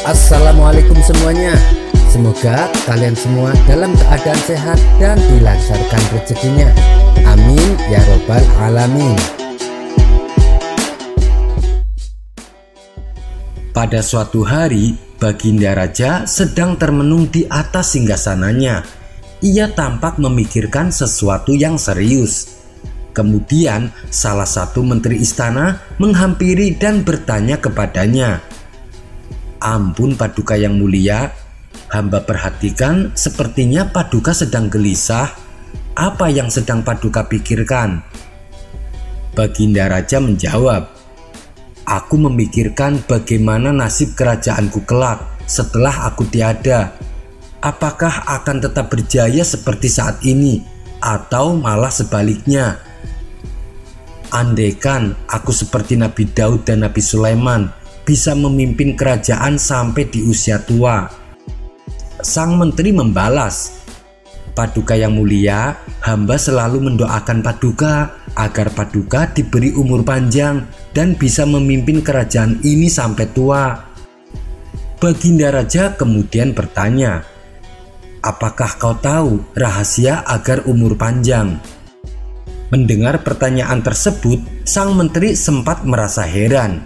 Assalamualaikum semuanya. Semoga kalian semua dalam keadaan sehat dan dilancarkan rezekinya. Amin ya robbal alamin. Pada suatu hari, Baginda Raja sedang termenung di atas singgasananya. Ia tampak memikirkan sesuatu yang serius. Kemudian salah satu menteri istana menghampiri dan bertanya kepadanya, "Ampun Paduka yang mulia, hamba perhatikan sepertinya Paduka sedang gelisah. Apa yang sedang Paduka pikirkan?" Baginda Raja menjawab, "Aku memikirkan bagaimana nasib kerajaanku kelak setelah aku tiada. Apakah akan tetap berjaya seperti saat ini atau malah sebaliknya? Andaikan aku seperti Nabi Daud dan Nabi Sulaiman bisa memimpin kerajaan sampai di usia tua." Sang menteri membalas, "Paduka yang mulia, hamba selalu mendoakan Paduka agar Paduka diberi umur panjang dan bisa memimpin kerajaan ini sampai tua." Baginda Raja kemudian bertanya, "Apakah kau tahu rahasia agar umur panjang?" Mendengar pertanyaan tersebut, sang menteri sempat merasa heran.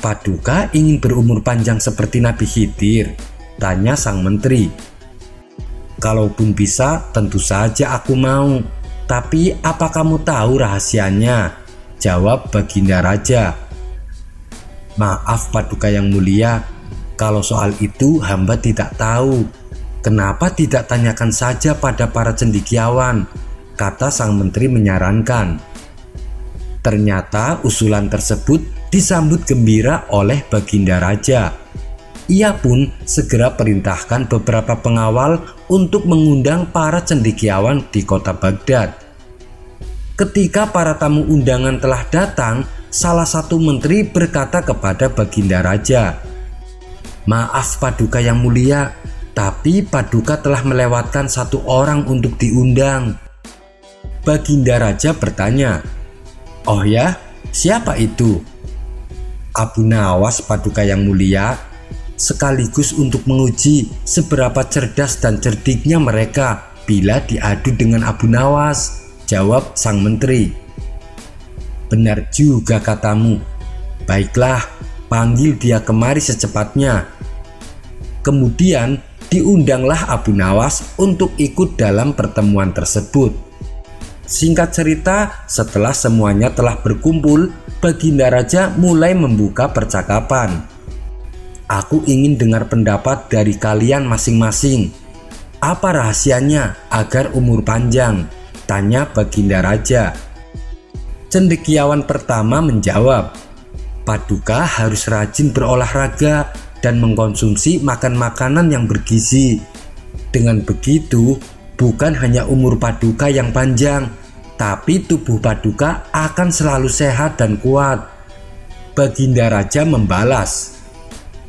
"Paduka ingin berumur panjang seperti Nabi Khidir?" tanya sang menteri. "Kalaupun bisa, tentu saja aku mau. Tapi apa kamu tahu rahasianya?" jawab Baginda Raja. "Maaf Paduka yang mulia, kalau soal itu hamba tidak tahu. Kenapa tidak tanyakan saja pada para cendekiawan?" kata sang menteri menyarankan. Ternyata usulan tersebut disambut gembira oleh Baginda Raja. Ia pun segera perintahkan beberapa pengawal untuk mengundang para cendekiawan di kota Baghdad. Ketika para tamu undangan telah datang, salah satu menteri berkata kepada Baginda Raja, "Maaf Paduka yang mulia, tapi Paduka telah melewatkan satu orang untuk diundang." Baginda Raja bertanya, "Oh ya, siapa itu?" "Abu Nawas Paduka yang mulia, sekaligus untuk menguji seberapa cerdas dan cerdiknya mereka bila diadu dengan Abu Nawas," jawab sang menteri. "Benar juga katamu. Baiklah, panggil dia kemari secepatnya." Kemudian diundanglah Abu Nawas untuk ikut dalam pertemuan tersebut. Singkat cerita, setelah semuanya telah berkumpul, Baginda Raja mulai membuka percakapan. "Aku ingin dengar pendapat dari kalian masing-masing. Apa rahasianya agar umur panjang?" tanya Baginda Raja. Cendekiawan pertama menjawab, "Paduka harus rajin berolahraga dan mengkonsumsi makan-makanan yang bergizi. Dengan begitu, bukan hanya umur Paduka yang panjang, tapi tubuh Paduka akan selalu sehat dan kuat." Baginda Raja membalas,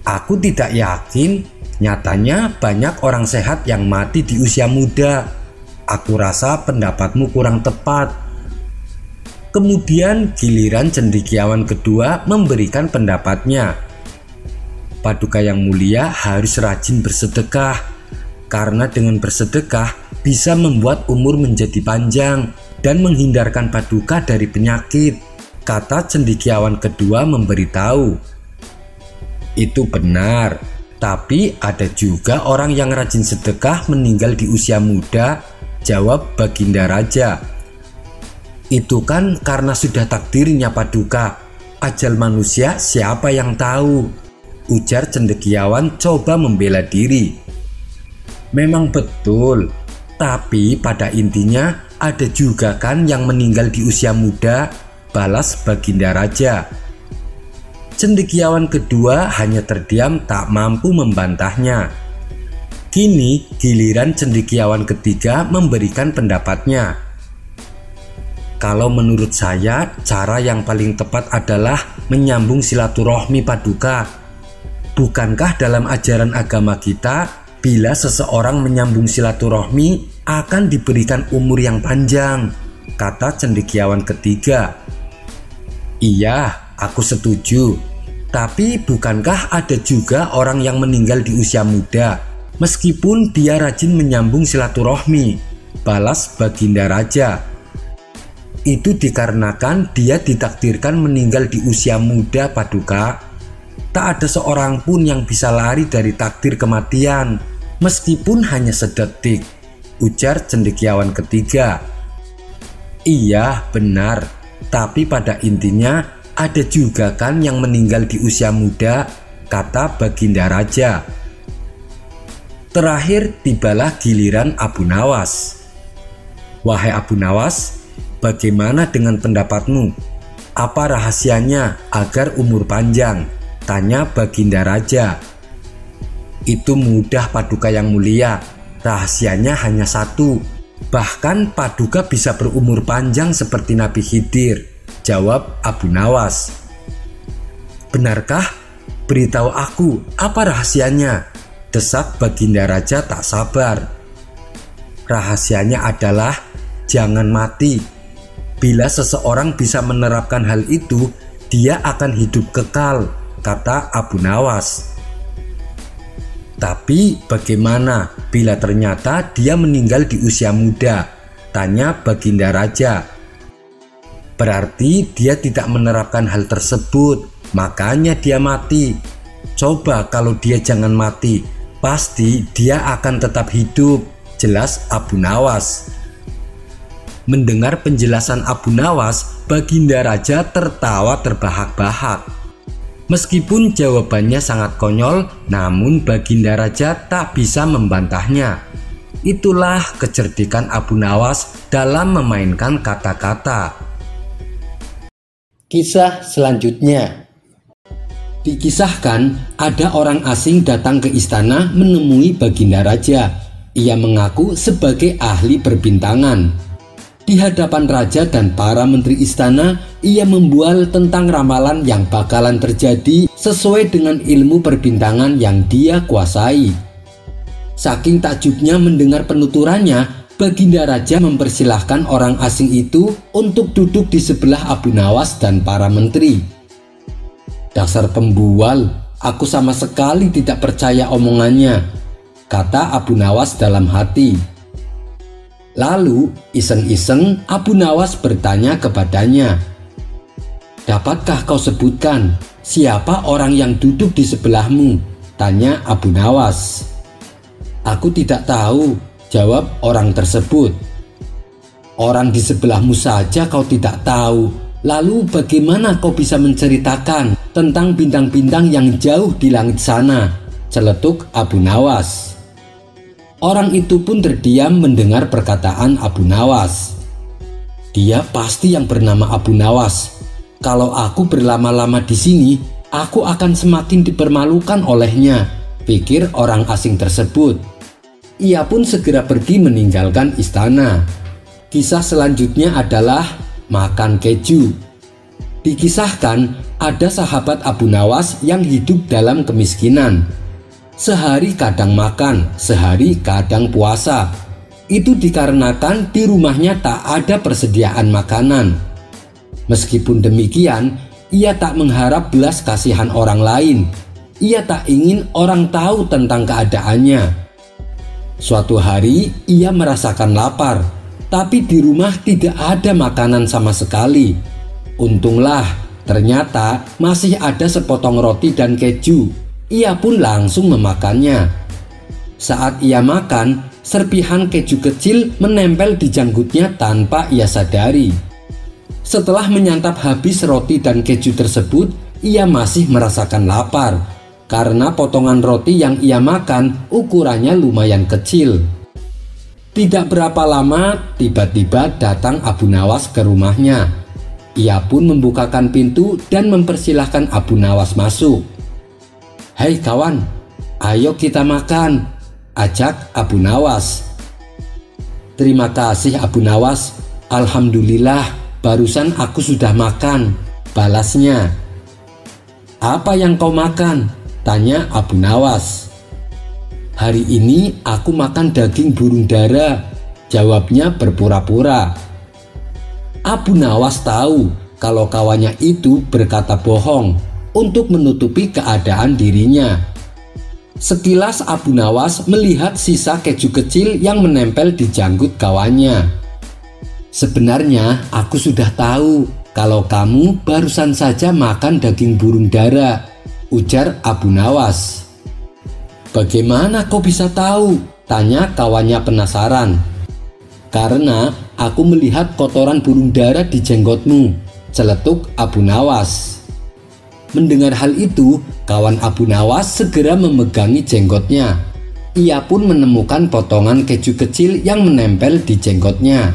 "Aku tidak yakin. Nyatanya banyak orang sehat yang mati di usia muda. Aku rasa pendapatmu kurang tepat." Kemudian giliran cendekiawan kedua memberikan pendapatnya. "Paduka yang mulia harus rajin bersedekah, karena dengan bersedekah bisa membuat umur menjadi panjang dan menghindarkan Paduka dari penyakit," kata cendekiawan kedua memberitahu. "Itu benar, tapi ada juga orang yang rajin sedekah meninggal di usia muda," jawab Baginda Raja. "Itu kan karena sudah takdirnya Paduka. Ajal manusia siapa yang tahu?" ujar cendekiawan coba membela diri. "Memang betul, tapi pada intinya ada juga kan yang meninggal di usia muda," balas Baginda Raja. Cendekiawan kedua hanya terdiam tak mampu membantahnya. Kini giliran cendekiawan ketiga memberikan pendapatnya. "Kalau menurut saya, cara yang paling tepat adalah menyambung silaturahmi Paduka. Bukankah dalam ajaran agama kita, bila seseorang menyambung silaturahmi akan diberikan umur yang panjang?" kata cendekiawan ketiga. "Iya, aku setuju. Tapi bukankah ada juga orang yang meninggal di usia muda meskipun dia rajin menyambung silaturahmi? Balas Baginda Raja. Itu dikarenakan dia ditakdirkan meninggal di usia muda, Paduka. Tak ada seorang pun yang bisa lari dari takdir kematian, meskipun hanya sedetik, ujar cendekiawan ketiga. Iya, benar. Tapi pada intinya ada juga kan yang meninggal di usia muda, kata Baginda Raja. Terakhir tibalah giliran Abu Nawas. Wahai Abu Nawas, bagaimana dengan pendapatmu? Apa rahasianya agar umur panjang? Tanya Baginda Raja. Itu mudah, Paduka yang mulia. Rahasianya hanya satu. Bahkan Paduka bisa berumur panjang seperti Nabi Khidir, jawab Abu Nawas. Benarkah? Beritahu aku, apa rahasianya? Desak Baginda Raja tak sabar. Rahasianya adalah jangan mati. Bila seseorang bisa menerapkan hal itu, dia akan hidup kekal, kata Abu Nawas. Tapi bagaimana bila ternyata dia meninggal di usia muda? Tanya Baginda Raja. Berarti dia tidak menerapkan hal tersebut, makanya dia mati. Coba kalau dia jangan mati, pasti dia akan tetap hidup, jelas Abu Nawas. Mendengar penjelasan Abu Nawas, Baginda Raja tertawa terbahak-bahak. Meskipun jawabannya sangat konyol, namun Baginda Raja tak bisa membantahnya. Itulah kecerdikan Abu Nawas dalam memainkan kata-kata. Kisah selanjutnya. Dikisahkan ada orang asing datang ke istana menemui Baginda Raja. Ia mengaku sebagai ahli perbintangan. Di hadapan raja dan para menteri istana, ia membual tentang ramalan yang bakalan terjadi sesuai dengan ilmu perbintangan yang dia kuasai. Saking takjubnya mendengar penuturannya, Baginda Raja mempersilahkan orang asing itu untuk duduk di sebelah Abu Nawas dan para menteri. Dasar pembual, aku sama sekali tidak percaya omongannya, kata Abu Nawas dalam hati. Lalu iseng-iseng Abu Nawas bertanya kepadanya, dapatkah kau sebutkan siapa orang yang duduk di sebelahmu? Tanya Abu Nawas. Aku tidak tahu, jawab orang tersebut. Orang di sebelahmu saja kau tidak tahu, lalu bagaimana kau bisa menceritakan tentang bintang-bintang yang jauh di langit sana? Celetuk Abu Nawas. Orang itu pun terdiam mendengar perkataan Abu Nawas. Dia pasti yang bernama Abu Nawas. Kalau aku berlama-lama di sini, aku akan semakin dipermalukan olehnya, pikir orang asing tersebut. Ia pun segera pergi meninggalkan istana. Kisah selanjutnya adalah makan keju. Dikisahkan ada sahabat Abu Nawas yang hidup dalam kemiskinan. Sehari kadang makan, sehari kadang puasa. Itu dikarenakan di rumahnya tak ada persediaan makanan. Meskipun demikian, ia tak mengharap belas kasihan orang lain. Ia tak ingin orang tahu tentang keadaannya. Suatu hari ia merasakan lapar, tapi di rumah tidak ada makanan sama sekali. Untunglah, ternyata masih ada sepotong roti dan keju. Ia pun langsung memakannya. Saat ia makan, serpihan keju kecil menempel di janggutnya tanpa ia sadari. Setelah menyantap habis roti dan keju tersebut, ia masih merasakan lapar karena potongan roti yang ia makan ukurannya lumayan kecil. Tidak berapa lama, tiba-tiba datang Abu Nawas ke rumahnya. Ia pun membukakan pintu dan mempersilahkan Abu Nawas masuk. Hei kawan, ayo kita makan, ajak Abu Nawas. Terima kasih Abu Nawas, alhamdulillah barusan aku sudah makan, balasnya. Apa yang kau makan? Tanya Abu Nawas. Hari ini aku makan daging burung dara, jawabnya berpura-pura. Abu Nawas tahu kalau kawannya itu berkata bohong. untuk menutupi keadaan dirinya. Sekilas Abu Nawas melihat sisa keju kecil yang menempel di janggut kawannya. "Sebenarnya aku sudah tahu kalau kamu barusan saja makan daging burung dara," ujar Abu Nawas. "Bagaimana kau bisa tahu?" tanya kawannya penasaran. "Karena aku melihat kotoran burung dara di jenggotmu," celetuk Abu Nawas. Mendengar hal itu, kawan Abu Nawas segera memegangi jenggotnya. Ia pun menemukan potongan keju kecil yang menempel di jenggotnya.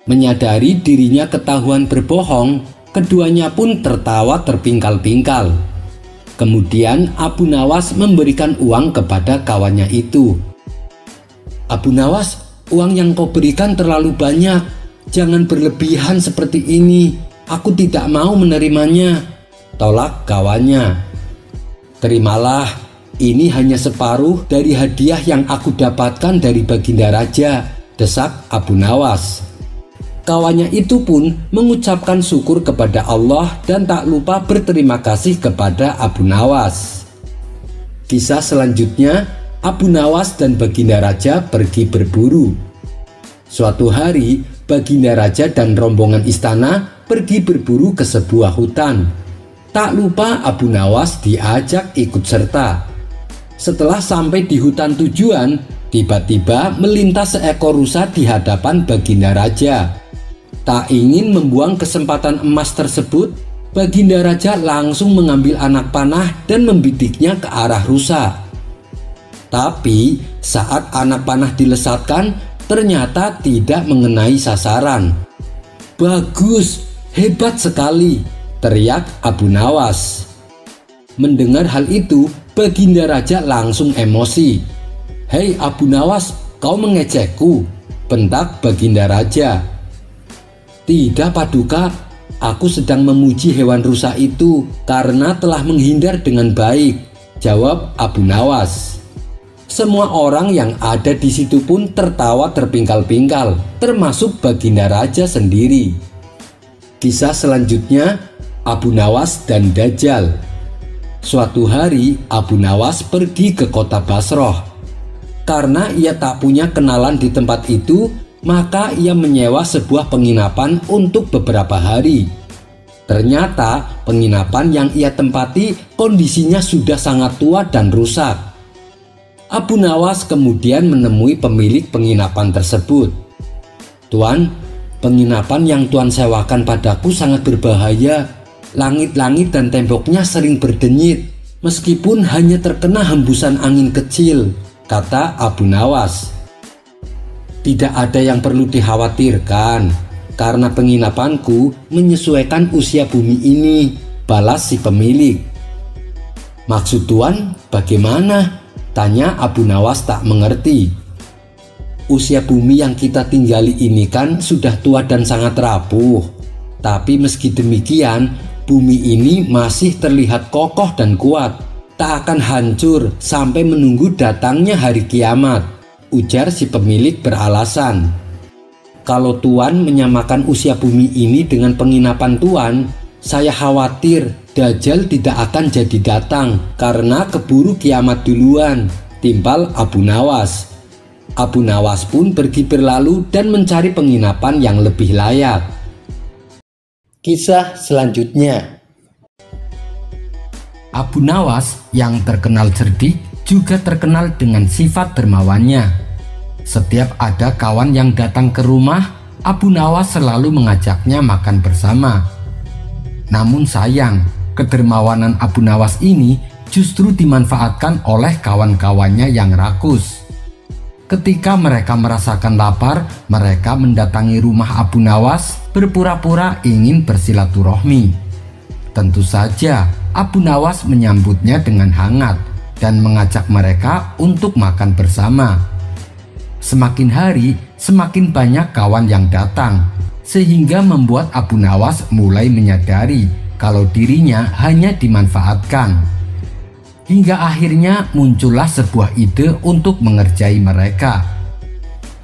Menyadari dirinya ketahuan berbohong, keduanya pun tertawa terpingkal-pingkal. Kemudian Abu Nawas memberikan uang kepada kawannya itu. "Abu Nawas, uang yang kau berikan terlalu banyak. Jangan berlebihan seperti ini. Aku tidak mau menerimanya," tolak kawannya. "Terimalah, ini hanya separuh dari hadiah yang aku dapatkan dari Baginda Raja," desak Abu Nawas. Kawannya itu pun mengucapkan syukur kepada Allah dan tak lupa berterima kasih kepada Abu Nawas. Kisah selanjutnya, Abu Nawas dan Baginda Raja pergi berburu. Suatu hari, Baginda Raja dan rombongan istana pergi berburu ke sebuah hutan. Tak lupa Abu Nawas diajak ikut serta. Setelah sampai di hutan tujuan, tiba-tiba melintas seekor rusa di hadapan Baginda Raja. Tak ingin membuang kesempatan emas tersebut, Baginda Raja langsung mengambil anak panah dan membidiknya ke arah rusa. Tapi saat anak panah dilesatkan, ternyata tidak mengenai sasaran. "Bagus, hebat sekali," teriak Abu Nawas. Mendengar hal itu, Baginda Raja langsung emosi. "Hei Abu Nawas, kau mengejekku," bentak Baginda Raja. "Tidak Paduka, aku sedang memuji hewan rusa itu karena telah menghindar dengan baik," jawab Abu Nawas. Semua orang yang ada di situ pun tertawa terpingkal-pingkal, termasuk Baginda Raja sendiri. Kisah selanjutnya, Abu Nawas dan Dajjal. Suatu hari Abu Nawas pergi ke kota Basroh. Karena ia tak punya kenalan di tempat itu, maka ia menyewa sebuah penginapan untuk beberapa hari. Ternyata penginapan yang ia tempati kondisinya sudah sangat tua dan rusak. Abu Nawas kemudian menemui pemilik penginapan tersebut. "Tuan, penginapan yang Tuan sewakan padaku sangat berbahaya. Langit-langit dan temboknya sering berdenyit, meskipun hanya terkena hembusan angin kecil," kata Abu Nawas. "Tidak ada yang perlu dikhawatirkan, karena penginapanku menyesuaikan usia bumi ini," balas si pemilik. "Maksud Tuan bagaimana?" tanya Abu Nawas tak mengerti. "Usia bumi yang kita tinggali ini kan sudah tua dan sangat rapuh. Tapi meski demikian, bumi ini masih terlihat kokoh dan kuat. Tak akan hancur sampai menunggu datangnya hari kiamat," ujar si pemilik beralasan. "Kalau Tuan menyamakan usia bumi ini dengan penginapan Tuan, saya khawatir Dajjal tidak akan jadi datang karena keburu kiamat duluan," timpal Abu Nawas. Abu Nawas pun pergi berlalu dan mencari penginapan yang lebih layak. Kisah selanjutnya, Abu Nawas yang terkenal cerdik juga terkenal dengan sifat dermawannya. Setiap ada kawan yang datang ke rumah, Abu Nawas selalu mengajaknya makan bersama. Namun sayang, kedermawanan Abu Nawas ini justru dimanfaatkan oleh kawan-kawannya yang rakus. Ketika mereka merasakan lapar, mereka mendatangi rumah Abu Nawas berpura-pura ingin bersilaturahmi. Tentu saja Abu Nawas menyambutnya dengan hangat dan mengajak mereka untuk makan bersama. Semakin hari, semakin banyak kawan yang datang, sehingga membuat Abu Nawas mulai menyadari kalau dirinya hanya dimanfaatkan. Hingga akhirnya muncullah sebuah ide untuk mengerjai mereka.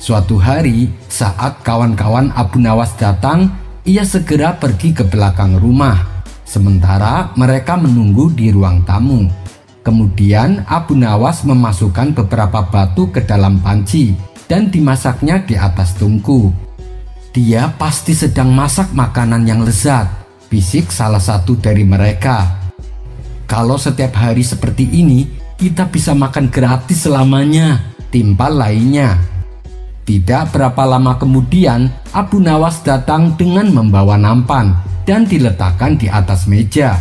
Suatu hari, saat kawan-kawan Abu Nawas datang, ia segera pergi ke belakang rumah. Sementara mereka menunggu di ruang tamu. Kemudian Abu Nawas memasukkan beberapa batu ke dalam panci dan dimasaknya di atas tungku. "Dia pasti sedang masak makanan yang lezat," bisik salah satu dari mereka. "Kalau setiap hari seperti ini, kita bisa makan gratis selamanya," timpal lainnya. Tidak berapa lama kemudian, Abu Nawas datang dengan membawa nampan dan diletakkan di atas meja.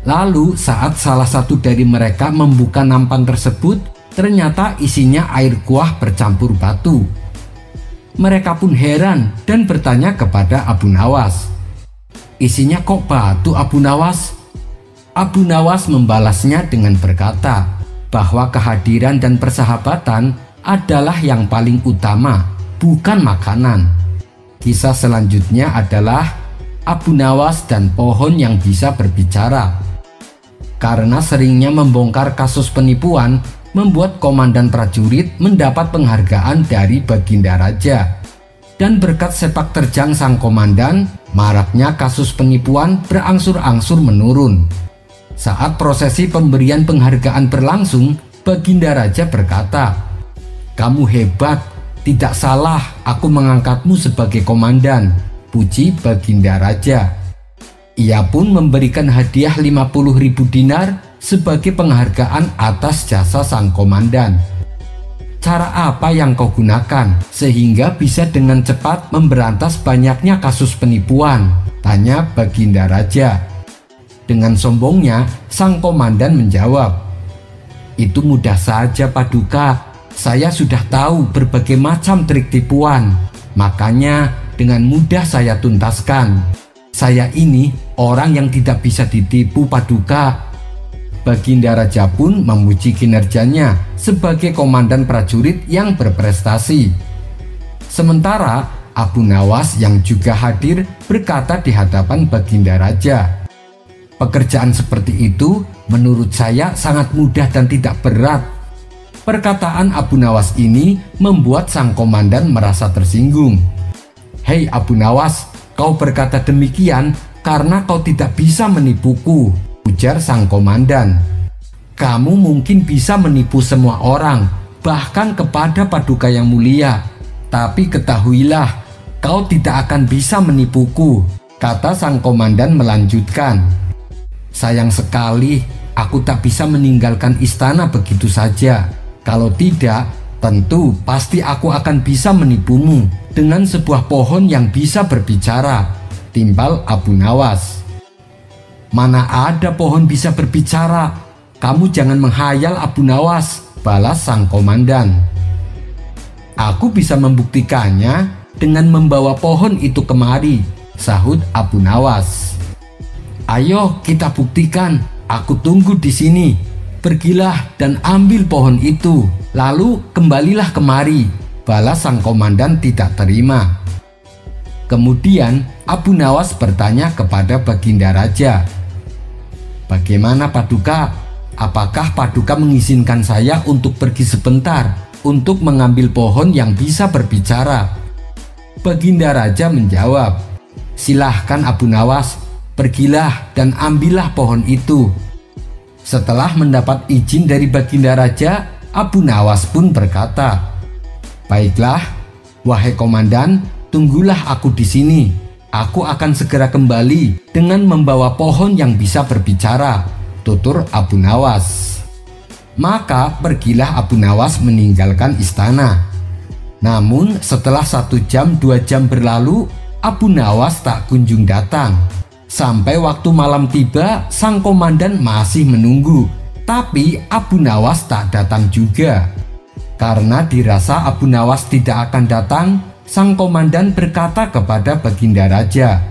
Lalu saat salah satu dari mereka membuka nampan tersebut, ternyata isinya air kuah bercampur batu. Mereka pun heran dan bertanya kepada Abu Nawas, "Isinya kok batu, Abu Nawas?" Abu Nawas membalasnya dengan berkata bahwa kehadiran dan persahabatan adalah yang paling utama, bukan makanan. Kisah selanjutnya adalah Abu Nawas dan pohon yang bisa berbicara. Karena seringnya membongkar kasus penipuan, membuat komandan prajurit mendapat penghargaan dari Baginda Raja. Dan berkat sepak terjang sang komandan, maraknya kasus penipuan berangsur-angsur menurun. Saat prosesi pemberian penghargaan berlangsung, Baginda Raja berkata, "Kamu hebat, tidak salah aku mengangkatmu sebagai komandan," puji Baginda Raja. Ia pun memberikan hadiah 50.000 dinar sebagai penghargaan atas jasa sang komandan. "Cara apa yang kau gunakan sehingga bisa dengan cepat memberantas banyaknya kasus penipuan?" tanya Baginda Raja. Dengan sombongnya, sang komandan menjawab, "Itu mudah saja, Paduka. Saya sudah tahu berbagai macam trik tipuan, makanya dengan mudah saya tuntaskan. Saya ini orang yang tidak bisa ditipu, Paduka." Baginda Raja pun memuji kinerjanya sebagai komandan prajurit yang berprestasi. Sementara Abu Nawas yang juga hadir berkata di hadapan Baginda Raja, "Pekerjaan seperti itu menurut saya sangat mudah dan tidak berat." Perkataan Abu Nawas ini membuat sang komandan merasa tersinggung. "Hei Abu Nawas, kau berkata demikian karena kau tidak bisa menipuku," ujar sang komandan. "Kamu mungkin bisa menipu semua orang, bahkan kepada Paduka yang mulia. Tapi ketahuilah, kau tidak akan bisa menipuku," kata sang komandan melanjutkan. "Sayang sekali, aku tak bisa meninggalkan istana begitu saja. Kalau tidak, tentu pasti aku akan bisa menipumu dengan sebuah pohon yang bisa berbicara," timpal Abu Nawas. "Mana ada pohon bisa berbicara? Kamu jangan menghayal, Abu Nawas," balas sang komandan. "Aku bisa membuktikannya dengan membawa pohon itu kemari," sahut Abu Nawas. "Ayo kita buktikan, aku tunggu di sini. Pergilah dan ambil pohon itu, lalu kembalilah kemari," balas sang komandan tidak terima. Kemudian Abu Nawas bertanya kepada Baginda Raja, "Bagaimana Paduka? Apakah Paduka mengizinkan saya untuk pergi sebentar untuk mengambil pohon yang bisa berbicara?" Baginda Raja menjawab, "Silahkan Abu Nawas, pergilah dan ambillah pohon itu." Setelah mendapat izin dari Baginda Raja, Abu Nawas pun berkata, "Baiklah, wahai komandan, tunggulah aku di sini. Aku akan segera kembali dengan membawa pohon yang bisa berbicara," tutur Abu Nawas. Maka pergilah Abu Nawas meninggalkan istana. Namun setelah 1 jam 2 jam berlalu, Abu Nawas tak kunjung datang. Sampai waktu malam tiba, sang komandan masih menunggu, tapi Abu Nawas tak datang juga. Karena dirasa Abu Nawas tidak akan datang, sang komandan berkata kepada Baginda Raja,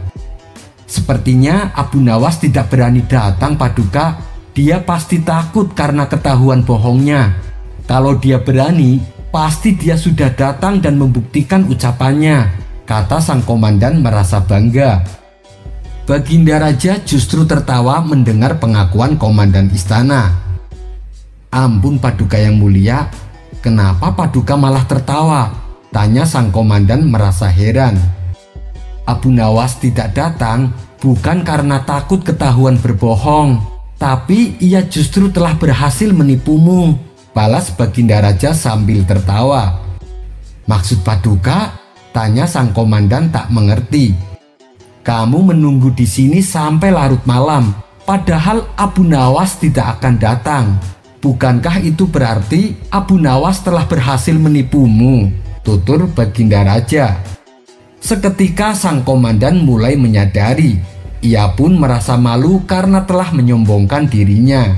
"Sepertinya Abu Nawas tidak berani datang, Paduka. Dia pasti takut karena ketahuan bohongnya. Kalau dia berani, pasti dia sudah datang dan membuktikan ucapannya," kata sang komandan merasa bangga. Baginda Raja justru tertawa mendengar pengakuan komandan istana. "Ampun Paduka yang mulia, kenapa Paduka malah tertawa?" tanya sang komandan merasa heran. "Abu Nawas tidak datang bukan karena takut ketahuan berbohong, tapi ia justru telah berhasil menipumu, balas Baginda Raja sambil tertawa. Maksud Paduka? Tanya sang komandan tak mengerti. Kamu menunggu di sini sampai larut malam, padahal Abu Nawas tidak akan datang. Bukankah itu berarti Abu Nawas telah berhasil menipumu? Tutur Baginda Raja. Seketika sang komandan mulai menyadari. Ia pun merasa malu karena telah menyombongkan dirinya.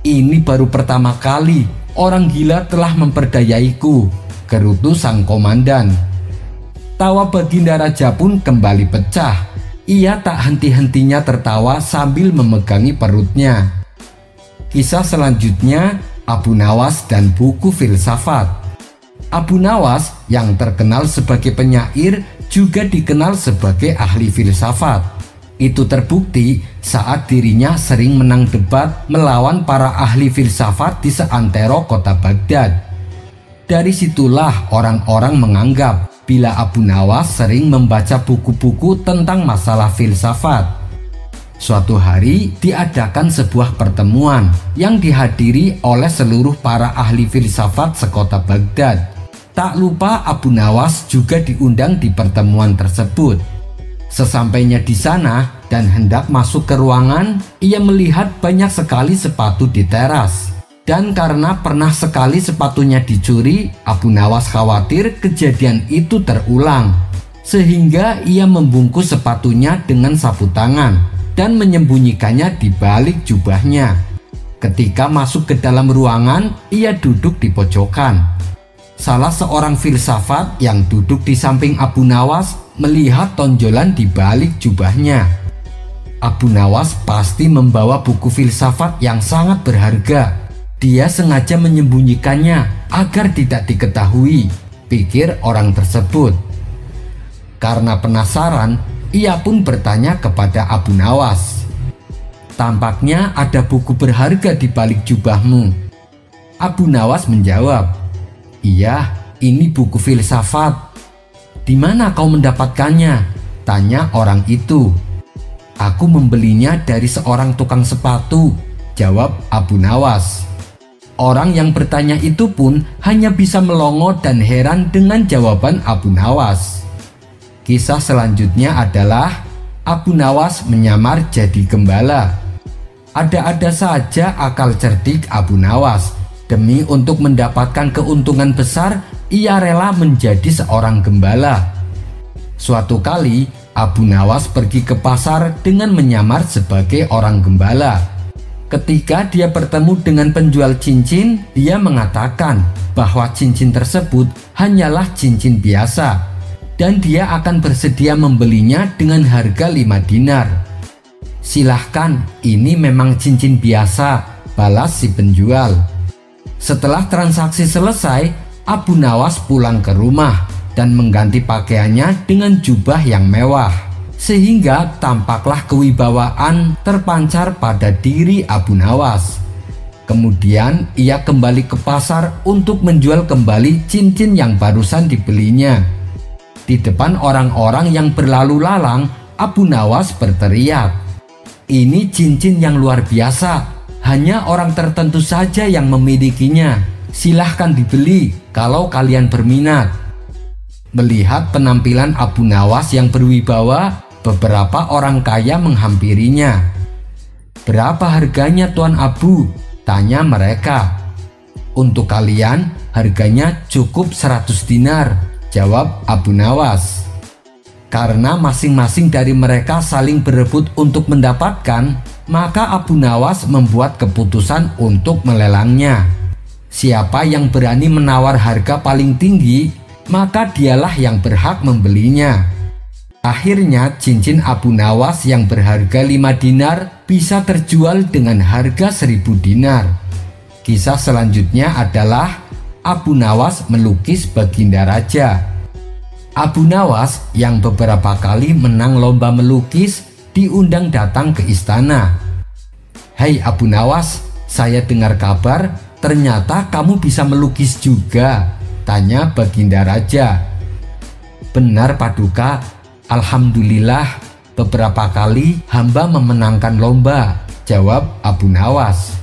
Ini baru pertama kali orang gila telah memperdayaiku, gerutu sang komandan. Tawa Baginda Raja pun kembali pecah. Ia tak henti-hentinya tertawa sambil memegangi perutnya. Kisah selanjutnya, Abu Nawas dan buku filsafat. Abu Nawas yang terkenal sebagai penyair juga dikenal sebagai ahli filsafat. Itu terbukti saat dirinya sering menang debat melawan para ahli filsafat di seantero kota Baghdad. Dari situlah orang-orang menganggap bila Abu Nawas sering membaca buku-buku tentang masalah filsafat. Suatu hari diadakan sebuah pertemuan yang dihadiri oleh seluruh para ahli filsafat sekota Baghdad. Tak lupa Abu Nawas juga diundang di pertemuan tersebut. Sesampainya di sana dan hendak masuk ke ruangan, ia melihat banyak sekali sepatu di teras. Dan karena pernah sekali sepatunya dicuri, Abu Nawas khawatir kejadian itu terulang. Sehingga ia membungkus sepatunya dengan sapu tangan dan menyembunyikannya di balik jubahnya. Ketika masuk ke dalam ruangan, ia duduk di pojokan. Salah seorang filsafat yang duduk di samping Abu Nawas melihat tonjolan di balik jubahnya. Abu Nawas pasti membawa buku filsafat yang sangat berharga. Dia sengaja menyembunyikannya agar tidak diketahui, pikir orang tersebut. Karena penasaran, ia pun bertanya kepada Abu Nawas. Tampaknya ada buku berharga di balik jubahmu. Abu Nawas menjawab, iya, ini buku filsafat. Di mana kau mendapatkannya? Tanya orang itu. Aku membelinya dari seorang tukang sepatu, jawab Abu Nawas. Orang yang bertanya itu pun hanya bisa melongo dan heran dengan jawaban Abu Nawas. Kisah selanjutnya adalah Abu Nawas menyamar jadi gembala. Ada-ada saja akal cerdik Abu Nawas. Demi untuk mendapatkan keuntungan besar, ia rela menjadi seorang gembala. Suatu kali, Abu Nawas pergi ke pasar dengan menyamar sebagai orang gembala. Ketika dia bertemu dengan penjual cincin, dia mengatakan bahwa cincin tersebut hanyalah cincin biasa dan dia akan bersedia membelinya dengan harga 5 dinar. Silahkan, ini memang cincin biasa, balas si penjual. Setelah transaksi selesai, Abu Nawas pulang ke rumah dan mengganti pakaiannya dengan jubah yang mewah, sehingga tampaklah kewibawaan terpancar pada diri Abu Nawas. Kemudian ia kembali ke pasar untuk menjual kembali cincin yang barusan dibelinya. Di depan orang-orang yang berlalu lalang, Abu Nawas berteriak, "Ini cincin yang luar biasa. Hanya orang tertentu saja yang memilikinya. Silahkan dibeli kalau kalian berminat." Melihat penampilan Abu Nawas yang berwibawa, beberapa orang kaya menghampirinya. "Berapa harganya Tuan Abu?" tanya mereka. "Untuk kalian harganya cukup 100 dinar, jawab Abu Nawas. Karena masing-masing dari mereka saling berebut untuk mendapatkan, maka Abu Nawas membuat keputusan untuk melelangnya. Siapa yang berani menawar harga paling tinggi, maka dialah yang berhak membelinya. Akhirnya cincin Abu Nawas yang berharga 5 dinar bisa terjual dengan harga 1000 dinar. Kisah selanjutnya adalah Abu Nawas melukis Baginda Raja. Abu Nawas yang beberapa kali menang lomba melukis diundang datang ke istana. "Hai Abu Nawas, saya dengar kabar ternyata kamu bisa melukis juga," tanya Baginda Raja. "Benar Paduka, alhamdulillah," beberapa kali hamba memenangkan lomba, jawab Abu Nawas.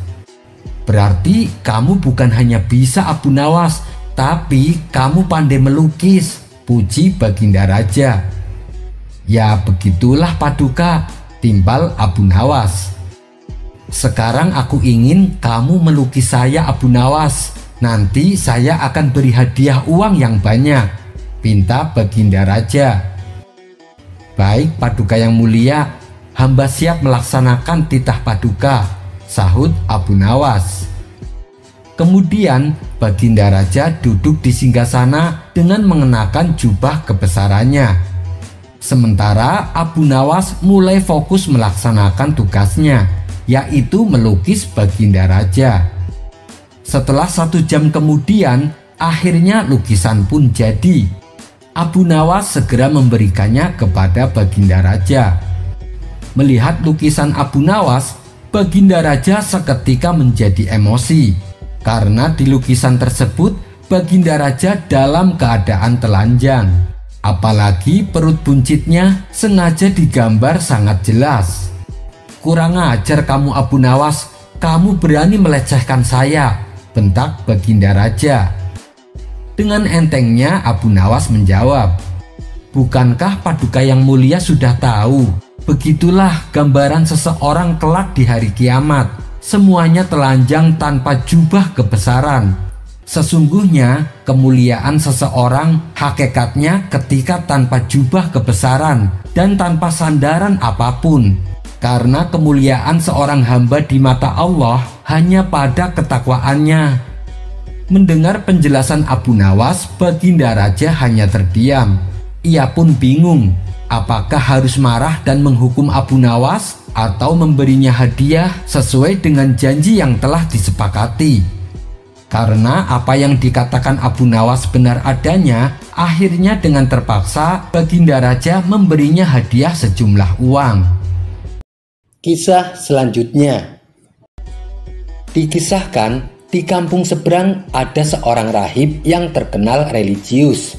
Berarti kamu bukan hanya bisa Abu Nawas, tapi kamu pandai melukis, puji Baginda Raja. Ya begitulah Paduka, timbal Abu Nawas. Sekarang aku ingin kamu melukis saya Abu Nawas. Nanti saya akan beri hadiah uang yang banyak, pinta Baginda Raja. Baik Paduka yang mulia, hamba siap melaksanakan titah Paduka, sahut Abu Nawas. Kemudian Baginda Raja duduk di singgasana dengan mengenakan jubah kebesarannya. Sementara Abu Nawas mulai fokus melaksanakan tugasnya, yaitu melukis Baginda Raja. Setelah 1 jam kemudian, akhirnya lukisan pun jadi. Abu Nawas segera memberikannya kepada Baginda Raja. Melihat lukisan Abu Nawas, Baginda Raja seketika menjadi emosi, karena di lukisan tersebut Baginda Raja dalam keadaan telanjang. Apalagi perut buncitnya sengaja digambar sangat jelas. Kurang ajar kamu Abu Nawas, kamu berani melecehkan saya, bentak Baginda Raja. Dengan entengnya Abu Nawas menjawab, bukankah Paduka yang mulia sudah tahu, begitulah gambaran seseorang kelak di hari kiamat, semuanya telanjang tanpa jubah kebesaran. Sesungguhnya kemuliaan seseorang hakikatnya ketika tanpa jubah kebesaran dan tanpa sandaran apapun. Karena kemuliaan seorang hamba di mata Allah hanya pada ketakwaannya. Mendengar penjelasan Abu Nawas, Baginda Raja hanya terdiam. Ia pun bingung, apakah harus marah dan menghukum Abu Nawas atau memberinya hadiah sesuai dengan janji yang telah disepakati. Karena apa yang dikatakan Abu Nawas benar adanya, akhirnya dengan terpaksa Baginda Raja memberinya hadiah sejumlah uang. Kisah selanjutnya. Dikisahkan di kampung seberang ada seorang rahib yang terkenal religius.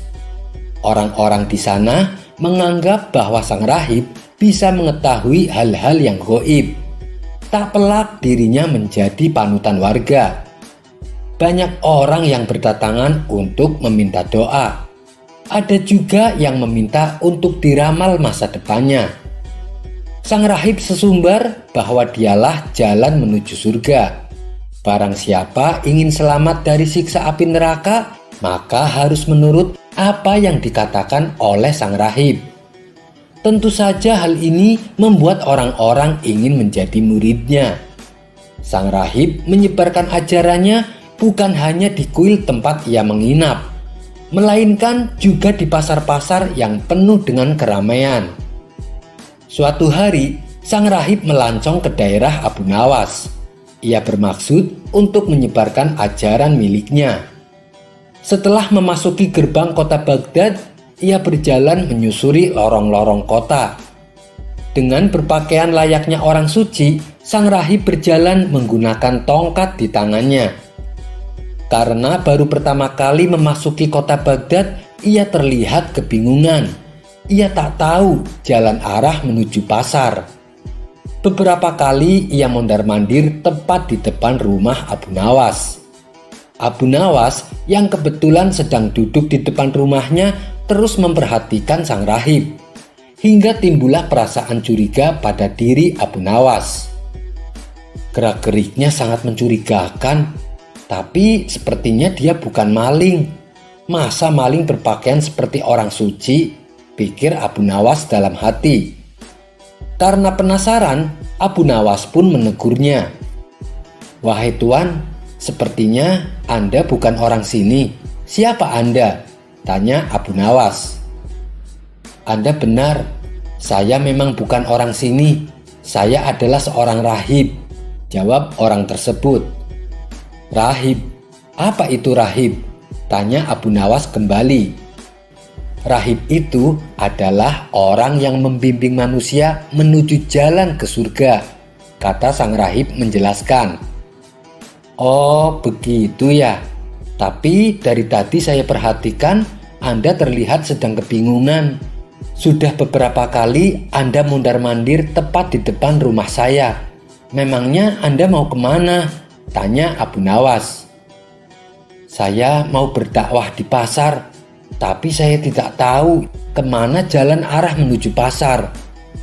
Orang-orang di sana menganggap bahwa sang rahib bisa mengetahui hal-hal yang gaib. Tak pelak dirinya menjadi panutan warga. Banyak orang yang berdatangan untuk meminta doa. Ada juga yang meminta untuk diramal masa depannya. Sang rahib sesumbar bahwa dialah jalan menuju surga. Barang siapa ingin selamat dari siksa api neraka, maka harus menurut apa yang dikatakan oleh sang rahib. Tentu saja hal ini membuat orang-orang ingin menjadi muridnya. Sang rahib menyebarkan ajarannya bukan hanya di kuil tempat ia menginap, melainkan juga di pasar-pasar yang penuh dengan keramaian. Suatu hari, sang rahib melancong ke daerah Abu Nawas. Ia bermaksud untuk menyebarkan ajaran miliknya. Setelah memasuki gerbang kota Baghdad, ia berjalan menyusuri lorong-lorong kota. Dengan berpakaian layaknya orang suci, sang rahib berjalan menggunakan tongkat di tangannya. Karena baru pertama kali memasuki kota Baghdad, ia terlihat kebingungan. Ia tak tahu jalan arah menuju pasar. Beberapa kali ia mondar-mandir tepat di depan rumah Abu Nawas. Abu Nawas yang kebetulan sedang duduk di depan rumahnya terus memperhatikan sang rahib. Hingga timbullah perasaan curiga pada diri Abu Nawas. Gerak-geriknya sangat mencurigakan, tapi sepertinya dia bukan maling. Masa maling berpakaian seperti orang suci? Pikir Abu Nawas dalam hati. Karena penasaran, Abu Nawas pun menegurnya. Wahai tuan, sepertinya Anda bukan orang sini. Siapa Anda? Tanya Abu Nawas. Anda benar, saya memang bukan orang sini. Saya adalah seorang rahib, jawab orang tersebut. Rahib? Apa itu rahib? Tanya Abu Nawas kembali. Rahib itu adalah orang yang membimbing manusia menuju jalan ke surga, kata sang rahib menjelaskan. Oh begitu ya, tapi dari tadi saya perhatikan Anda terlihat sedang kebingungan. Sudah beberapa kali Anda mondar-mandir tepat di depan rumah saya. Memangnya Anda mau kemana? Tanya Abu Nawas. Saya mau berdakwah di pasar, tapi saya tidak tahu kemana jalan arah menuju pasar,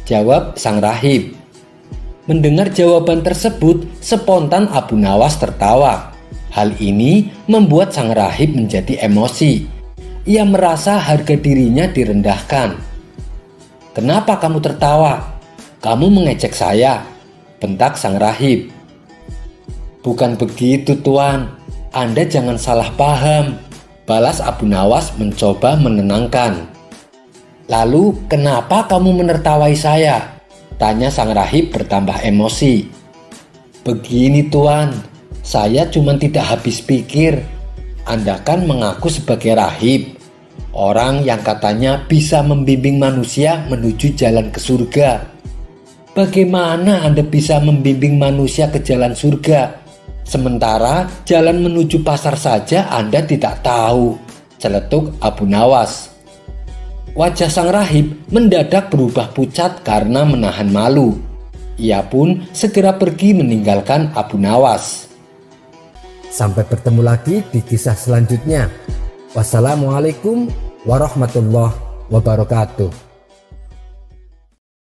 jawab sang rahib. Mendengar jawaban tersebut, spontan Abu Nawas tertawa. Hal ini membuat sang rahib menjadi emosi. Ia merasa harga dirinya direndahkan. Kenapa kamu tertawa? Kamu mengejek saya, bentak sang rahib. Bukan begitu tuan, Anda jangan salah paham, balas Abu Nawas mencoba menenangkan. Lalu kenapa kamu menertawai saya? Tanya sang rahib bertambah emosi. Begini tuan, saya cuma tidak habis pikir. Anda kan mengaku sebagai rahib, orang yang katanya bisa membimbing manusia menuju jalan ke surga. Bagaimana Anda bisa membimbing manusia ke jalan surga? Sementara jalan menuju pasar saja Anda tidak tahu, celetuk Abu Nawas. Wajah sang rahib mendadak berubah pucat karena menahan malu. Ia pun segera pergi meninggalkan Abu Nawas. Sampai bertemu lagi di kisah selanjutnya. Wassalamualaikum warahmatullahi wabarakatuh.